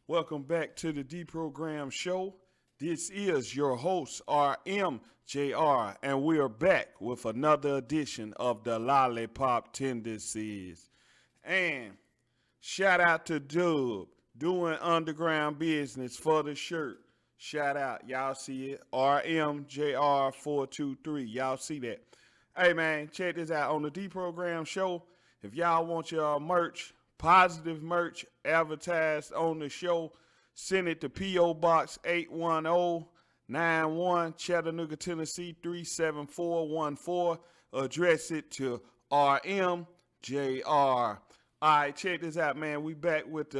Welcome back to the Deprogram Show. This is your host, RMJR, and we are back with another edition of the Lollipop Tendencies. And shout out to Dub, doing underground business for the shirt. Shout out, y'all see it, RMJR423, y'all see that. Hey man, check this out on the Deprogram Show. If y'all want your merch, positive merch advertised on the show, send it to P.O. Box 81091, Chattanooga, Tennessee 37414. Address it to RMJR. All right, check this out, man. We back with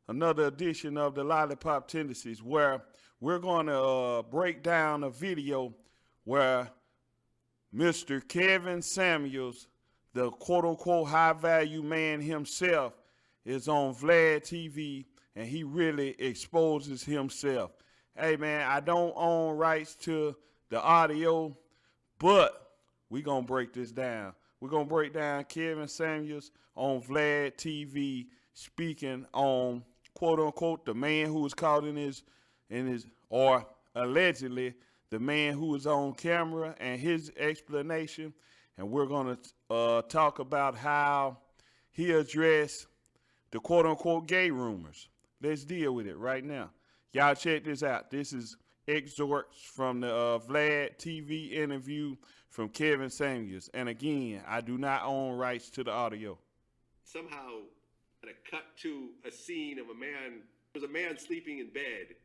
another edition of the Lollipop Tendencies, where we're going to break down a video where Mr. Kevin Samuels, the quote-unquote high-value man himself, is on Vlad TV, and he really exposes himself. Hey, man, I don't own rights to the audio, but we're going to break this down. We're going to break down Kevin Samuels on Vlad TV speaking on, quote-unquote, the man who was caught in his, or allegedly, the man who was on camera and his explanation. And we're going to talk about how he addressed the quote-unquote gay rumors. Let's deal with it right now. Y'all check this out. This is excerpts from the Vlad TV interview from Kevin Samuels. And again, I do not own rights to the audio. Somehow, at a cut to a scene of a man, there was a man sleeping in bed.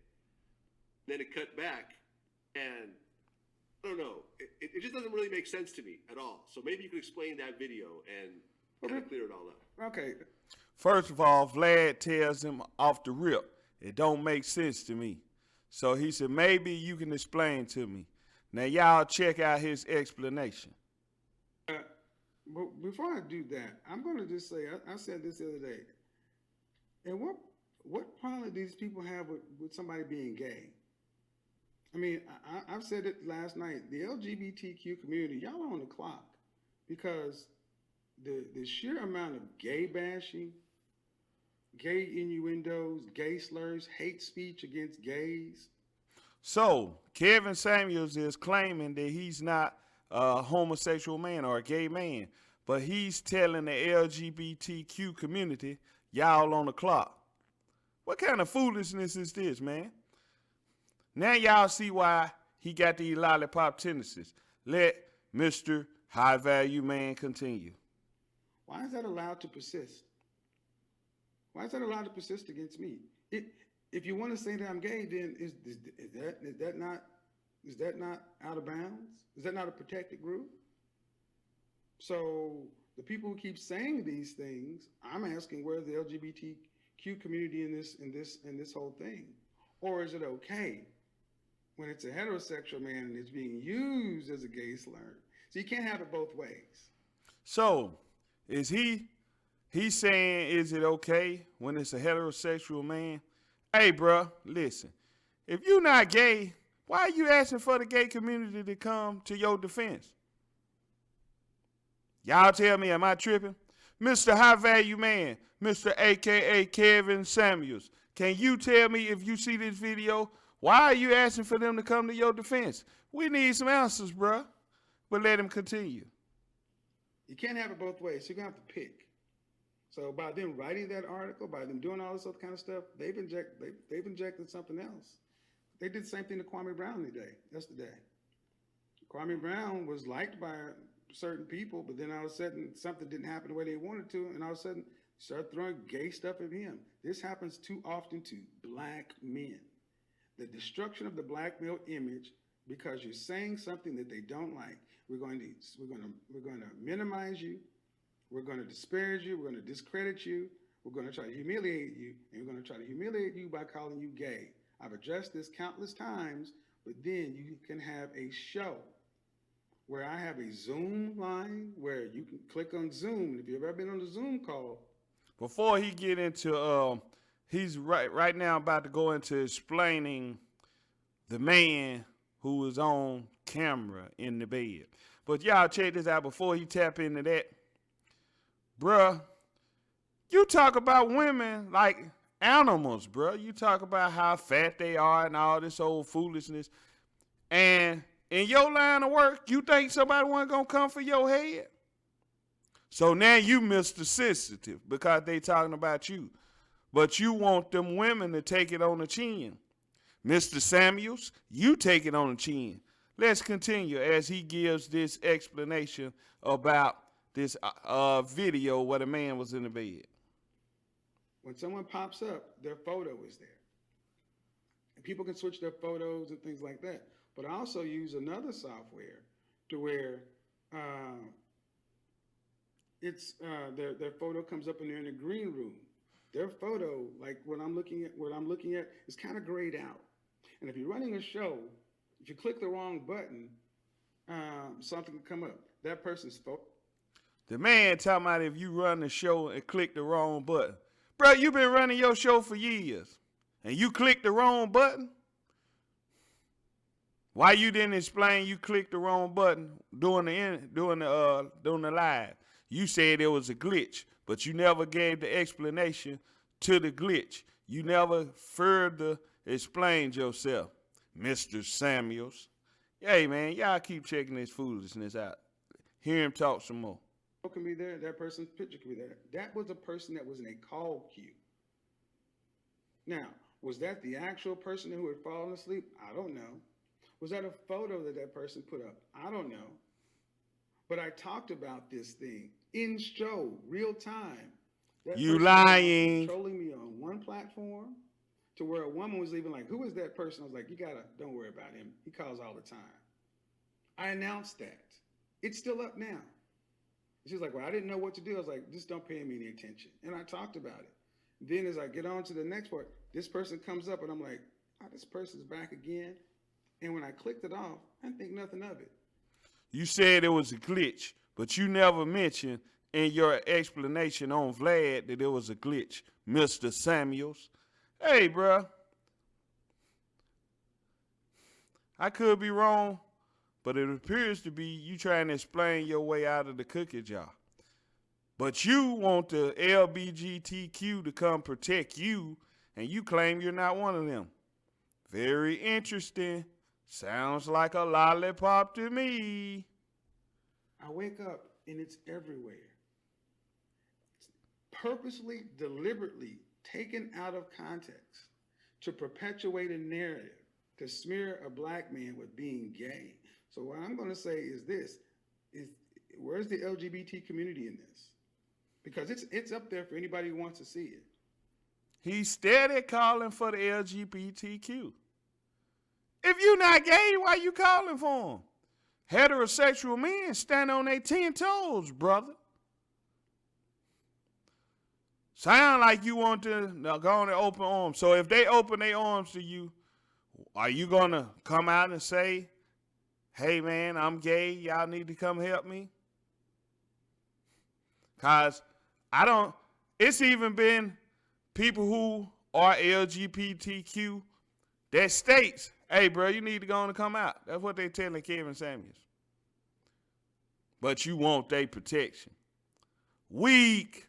Then it cut back, and I don't know. It just doesn't really make sense to me at all. So maybe you could explain that video and kind of clear it all up. Okay. First of all, Vlad tells him off the rip, it don't make sense to me. So he said, maybe you can explain to me. Now, y'all check out his explanation. But before I do that, I'm going to just say, I said this the other day. And what problem do these people have with somebody being gay? I mean, I've said it last night. The LGBTQ community, y'all are on the clock, because the sheer amount of gay bashing, gay innuendos, gay slurs, hate speech against gays. So Kevin Samuels is claiming that he's not a homosexual man or a gay man, but he's telling the LGBTQ community, y'all on the clock. What kind of foolishness is this, man? Now y'all see why he got these lollipop tendencies. Let Mr. High Value Man continue. Why is that allowed to persist? Why is that allowed to persist against me? If you want to say that I'm gay, then is that not out of bounds? Is that not a protected group? So the people who keep saying these things, I'm asking, where's the LGBTQ community in this whole thing? Or is it okay when it's a heterosexual man and it's being used as a gay slur? So you can't have it both ways. So is he's saying, is it okay when it's a heterosexual man? Hey, bro, listen. If you're not gay, why are you asking for the gay community to come to your defense? Y'all tell me, am I tripping? Mr. High Value Man, Mr. AKA Kevin Samuels, can you tell me, if you see this video, why are you asking for them to come to your defense? We need some answers, bro. But let him continue. You can't have it both ways. You're going to have to pick. So by them writing that article, by them doing all this other kind of stuff, they've injected something else. They did the same thing to Kwame Brown yesterday. Kwame Brown was liked by certain people, but then all of a sudden something didn't happen the way they wanted to, and all of a sudden started throwing gay stuff at him. This happens too often to black men. The destruction of the black male image because you're saying something that they don't like. We're going to minimize you. We're going to disparage you. We're going to discredit you. We're going to try to humiliate you, and we're going to try to humiliate you by calling you gay. I've addressed this countless times, but then you can have a show where I have a Zoom line where you can click on Zoom. If you've ever been on the Zoom call. Before he get into, he's right now about to go into explaining the man who was on camera in the bed. But y'all check this out before he tap into that. Bruh, you talk about women like animals, bro. You talk about how fat they are and all this old foolishness. And in your line of work, you think somebody wasn't going to come for your head? So now you Mr. Sensitive because they talking about you. But you want them women to take it on the chin. Mr. Samuels, you take it on the chin. Let's continue as he gives this explanation about this video where the man was in the bed. When someone pops up, their photo is there. And people can switch their photos and things like that. But I also use another software to where their photo comes up and they're in a green room. Their photo, like what I'm looking at, is kind of grayed out. And if you're running a show, if you click the wrong button, something can come up. That person's photo. The man talking about if you run the show and click the wrong button. Bro, you've been running your show for years, and you clicked the wrong button? Why you didn't explain you clicked the wrong button during the live? You said it was a glitch, but you never gave the explanation to the glitch. You never further explained yourself, Mr. Samuels. Hey, man, y'all keep checking this foolishness out. Hear him talk some more. Can be there. That person's picture can be there. That was a person that was in a call queue. Now, was that the actual person who had fallen asleep? I don't know. Was that a photo that person put up? I don't know. But I talked about this thing in show, real time. You lying. Controlling me on one platform to where a woman was even like, who is that person? I was like, don't worry about him. He calls all the time. I announced that. It's still up now. She was like, well, I didn't know what to do. I was like, just don't pay me any attention. And I talked about it. Then as I get on to the next part, this person comes up and I'm like, oh, this person's back again. And when I clicked it off, I didn't think nothing of it. You said it was a glitch, but you never mentioned in your explanation on Vlad that it was a glitch, Mr. Samuels. Hey, bro. I could be wrong, but it appears to be you trying to explain your way out of the cookie jar. But you want the LBGTQ to come protect you, and you claim you're not one of them. Very interesting. Sounds like a lollipop to me. I wake up and it's everywhere. It's purposely, deliberately taken out of context to perpetuate a narrative, to smear a black man with being gay. So what I'm going to say is this, where's the LGBT community in this? Because it's up there for anybody who wants to see it. He's steady calling for the LGBTQ. If you're not gay, why you calling for him? Heterosexual men stand on their 10 toes, brother. Sound like you want to go on and open arms. So if they open their arms to you, are you going to come out and say, hey, man, I'm gay. Y'all need to come help me? Because it's even been people who are LGBTQ that states, hey, bro, you need to go on and come out. That's what they telling Kevin Samuels. But you want their protection. Weak.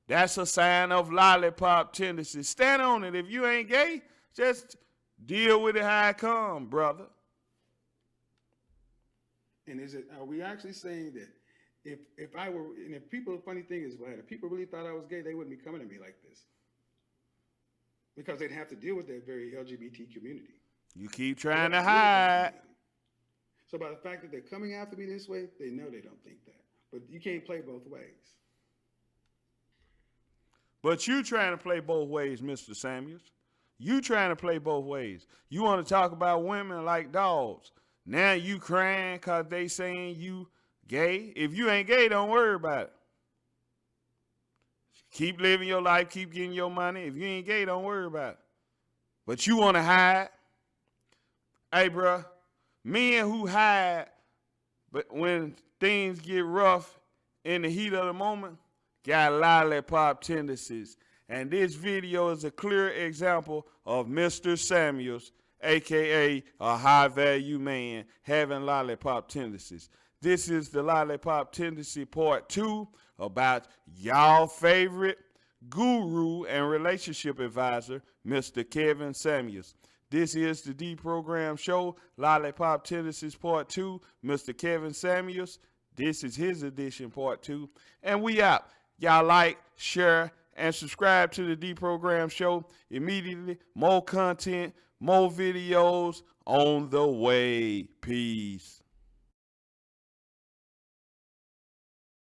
That's a sign of lollipop tendencies. Stand on it. If you ain't gay, just deal with it how it come, brother. And are we actually saying that if I were, and if people, the funny thing is, Vlad, if people really thought I was gay, they wouldn't be coming to me like this. Because they'd have to deal with that very LGBT community. You keep trying to hide. So by the fact that they're coming after me this way, they know they don't think that. But you can't play both ways. But you trying to play both ways, Mr. Samuels. You trying to play both ways. You want to talk about women like dogs. Now you crying because they saying you gay. If you ain't gay, don't worry about it. Keep living your life. Keep getting your money. If you ain't gay, don't worry about it. But you want to hide. Hey, bro, men who hide, but when things get rough in the heat of the moment, got lollipop tendencies. And this video is a clear example of Mr. Samuels, a.k.a. a high-value man, having lollipop tendencies. This is the lollipop tendency part 2 about y'all favorite guru and relationship advisor, Mr. Kevin Samuels. This is the Deprogram Lollipop Tendencies Part 2, Mr. Kevin Samuels. This is his edition, Part 2. And we out. Y'all like, share, and subscribe to the Deprogram immediately. More content, more videos on the way. Peace.